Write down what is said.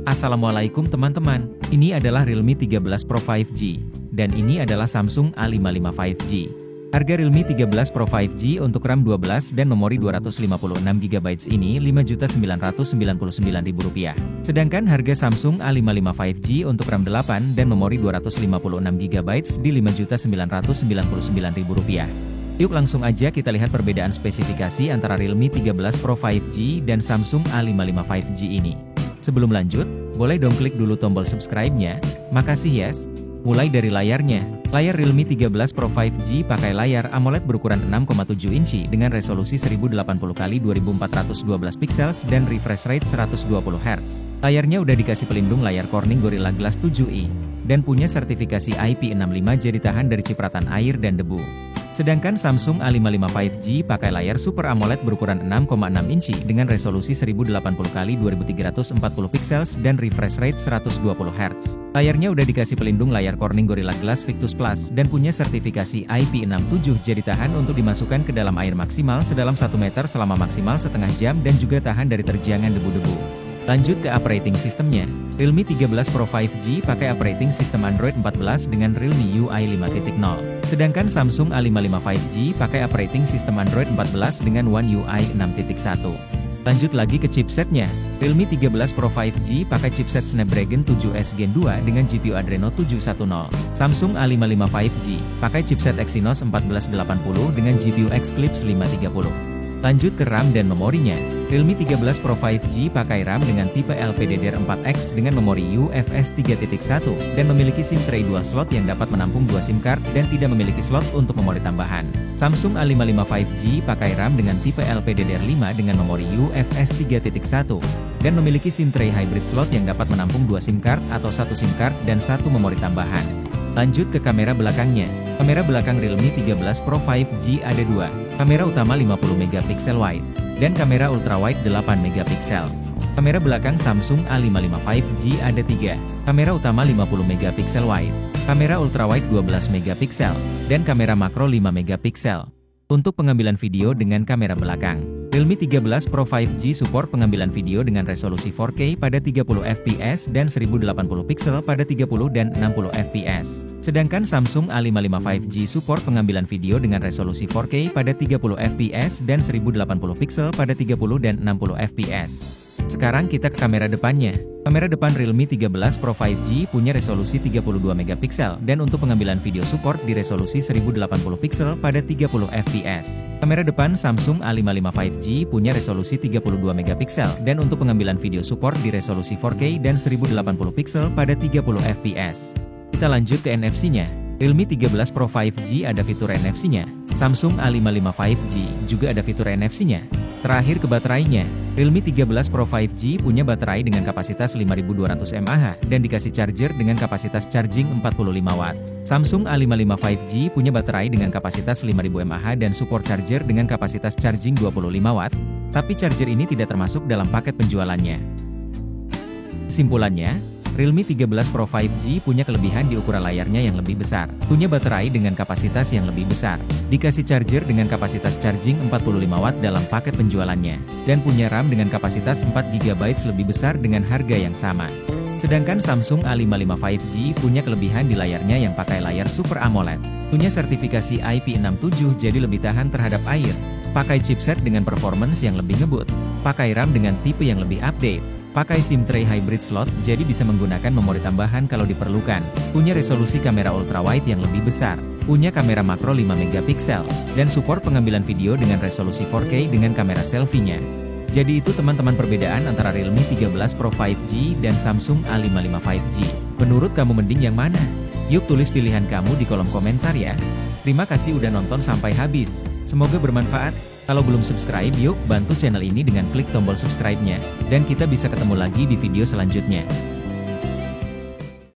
Assalamualaikum teman-teman, ini adalah Realme 13 Pro 5G, dan ini adalah Samsung A55 5G. Harga Realme 13 Pro 5G untuk RAM 12 dan memori 256GB ini Rp5.999.000. Sedangkan harga Samsung A55 5G untuk RAM 8 dan memori 256GB di Rp5.999.000. Yuk langsung aja kita lihat perbedaan spesifikasi antara Realme 13 Pro 5G dan Samsung A55 5G ini. Sebelum lanjut, boleh dong klik dulu tombol subscribe-nya, makasih yes. Mulai dari layarnya, layar Realme 13 Pro 5G pakai layar AMOLED berukuran 6,7 inci dengan resolusi 1080x2412 pixels dan refresh rate 120Hz. Layarnya udah dikasih pelindung layar Corning Gorilla Glass 7i, dan punya sertifikasi IP65 jadi tahan dari cipratan air dan debu. Sedangkan Samsung A55 5G pakai layar Super AMOLED berukuran 6,6 inci dengan resolusi 1080x2340 pixels dan refresh rate 120Hz. Layarnya udah dikasih pelindung layar Corning Gorilla Glass Victus Plus dan punya sertifikasi IP67 jadi tahan untuk dimasukkan ke dalam air maksimal sedalam 1 meter selama maksimal setengah jam dan juga tahan dari terjangan debu-debu. Lanjut ke operating systemnya, Realme 13 Pro 5G pakai operating system Android 14 dengan Realme UI 5.0. Sedangkan Samsung A55 5G pakai operating system Android 14 dengan One UI 6.1. Lanjut lagi ke chipsetnya, Realme 13 Pro 5G pakai chipset Snapdragon 7S Gen 2 dengan GPU Adreno 710. Samsung A55 5G pakai chipset Exynos 1480 dengan GPU Eclipse 530. Lanjut ke RAM dan memorinya, Realme 13 Pro 5G pakai RAM dengan tipe LPDDR4X dengan memori UFS 3.1 dan memiliki SIM tray dual slot yang dapat menampung 2 SIM card dan tidak memiliki slot untuk memori tambahan. Samsung A55 5G pakai RAM dengan tipe LPDDR5 dengan memori UFS 3.1 dan memiliki SIM tray hybrid slot yang dapat menampung 2 SIM card atau 1 SIM card dan 1 memori tambahan. Lanjut ke kamera belakangnya. Kamera belakang Realme 13 Pro 5G ada 2. Kamera utama 50MP wide, dan kamera ultrawide 8MP. Kamera belakang Samsung A55 5G ada 3. Kamera utama 50MP wide, kamera ultrawide 12MP, dan kamera makro 5MP. Untuk pengambilan video dengan kamera belakang, Realme 13 Pro 5G support pengambilan video dengan resolusi 4K pada 30fps dan 1080 pixel pada 30 dan 60fps. Sedangkan Samsung A55 5G support pengambilan video dengan resolusi 4K pada 30fps dan 1080 pixel pada 30 dan 60fps. Sekarang kita ke kamera depannya. Kamera depan Realme 13 Pro 5G punya resolusi 32MP dan untuk pengambilan video support di resolusi 1080 pixel pada 30fps. Kamera depan Samsung A55 5G punya resolusi 32MP dan untuk pengambilan video support di resolusi 4K dan 1080 pixel pada 30fps. Kita lanjut ke NFC-nya. Realme 13 Pro 5G ada fitur NFC-nya. Samsung A55 5G juga ada fitur NFC-nya. Terakhir ke baterainya, Realme 13 Pro 5G punya baterai dengan kapasitas 5200 mAh dan dikasih charger dengan kapasitas charging 45W. Samsung A55 5G punya baterai dengan kapasitas 5000 mAh dan support charger dengan kapasitas charging 25W, tapi charger ini tidak termasuk dalam paket penjualannya. Kesimpulannya, Realme 13 Pro 5G punya kelebihan di ukuran layarnya yang lebih besar, punya baterai dengan kapasitas yang lebih besar, dikasih charger dengan kapasitas charging 45W dalam paket penjualannya, dan punya RAM dengan kapasitas 4GB lebih besar dengan harga yang sama. Sedangkan Samsung A55 5G punya kelebihan di layarnya yang pakai layar Super AMOLED, punya sertifikasi IP67 jadi lebih tahan terhadap air, pakai chipset dengan performance yang lebih ngebut, pakai RAM dengan tipe yang lebih update, pakai SIM tray hybrid slot jadi bisa menggunakan memori tambahan kalau diperlukan, punya resolusi kamera ultrawide yang lebih besar, punya kamera makro 5MP, dan support pengambilan video dengan resolusi 4K dengan kamera selfie-nya. Jadi itu teman-teman perbedaan antara Realme 13 Pro 5G dan Samsung A55 5G. Menurut kamu mending yang mana? Yuk tulis pilihan kamu di kolom komentar ya. Terima kasih udah nonton sampai habis. Semoga bermanfaat. Kalau belum subscribe, yuk bantu channel ini dengan klik tombol subscribe-nya. Dan kita bisa ketemu lagi di video selanjutnya.